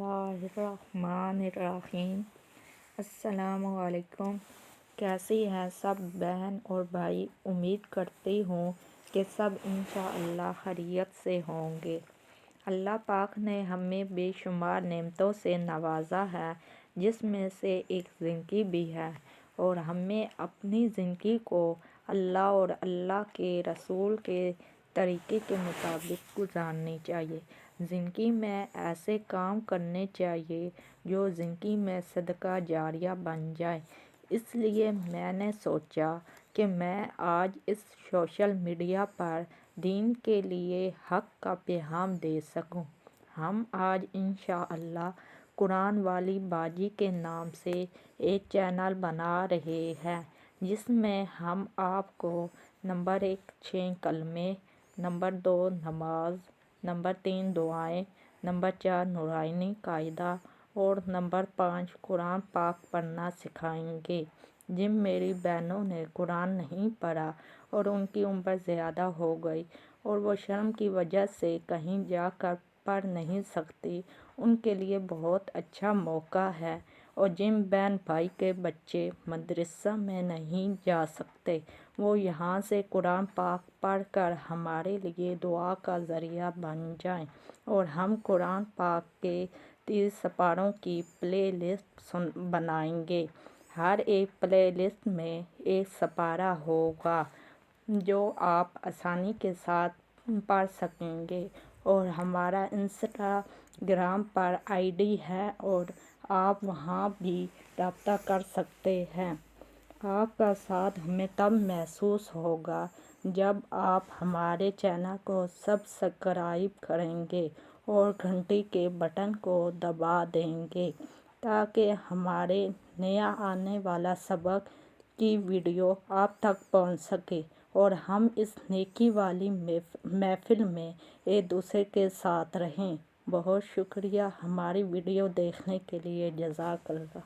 اللہ الرحمن الرحیم۔ السلام علیکم۔ کیسی ہیں سب بہن اور بھائی؟ امید کرتی ہوں کہ سب انشاءاللہ خیریت سے ہوں گے۔ اللہ پاک نے ہمیں بے شمار نعمتوں سے نوازا ہے، جس میں سے ایک زندگی بھی ہے، اور ہمیں اپنی زندگی کو اللہ اور اللہ کے رسول کے طریقے کے مطابق گزارنی چاہیے۔ زندگی میں ایسے کام کرنے چاہیے جو زندگی میں صدقہ جاریہ بن جائے۔ اس لیے میں نے سوچا کہ میں آج اس سوشل میڈیا پر دین کے لیے حق کا پیغام دے سکوں۔ ہم آج انشاءاللہ قرآن والی باجی کے نام سے ایک چینل بنا رہے ہیں، جس میں ہم آپ کو نمبر 1 6 کلمے، نمبر 2 نماز، نمبر 3 دعائیں، نمبر 4 نورانی قاعدہ اور نمبر 5 قرآن پاک پڑھنا سکھائیں گے۔ جن میری بہنوں نے قرآن نہیں پڑھا اور ان کی عمر زیادہ ہو گئی اور وہ شرم کی وجہ سے کہیں جا کر پڑھ نہیں سکتی، ان کے لیے بہت اچھا موقع ہے۔ اور جن بہن بھائی کے بچے مدرسہ میں نہیں جا سکتے، وہ یہاں سے قرآن پاک پڑھ کر ہمارے لیے دعا کا ذریعہ بن جائیں، اور ہم قرآن پاک کے 30 سپاروں کی پلے لسٹ بنائیں گے۔ ہر ایک پلے لسٹ میں ایک سپارہ ہوگا جو آپ آسانی کے ساتھ پڑھ سکیں گے، اور ہمارا انسٹاگرام پر ID ہے اور آپ وہاں بھی رابطہ کر سکتے ہیں۔ آپ کا ساتھ ہمیں تب محسوس ہوگا جب آپ ہمارے چینل کو سبسکرائب کریں گے اور گھنٹی کے بٹن کو دبا دیں گے، تاکہ ہمارے نیا آنے والا سبق کی ویڈیو آپ تک پہنچ سکے اور ہم اس نیکی والی محفل میں ایک دوسرے کے ساتھ رہیں۔ بہت شکریہ ہماری ویڈیو دیکھنے کے لیے۔ جزاک اللہ۔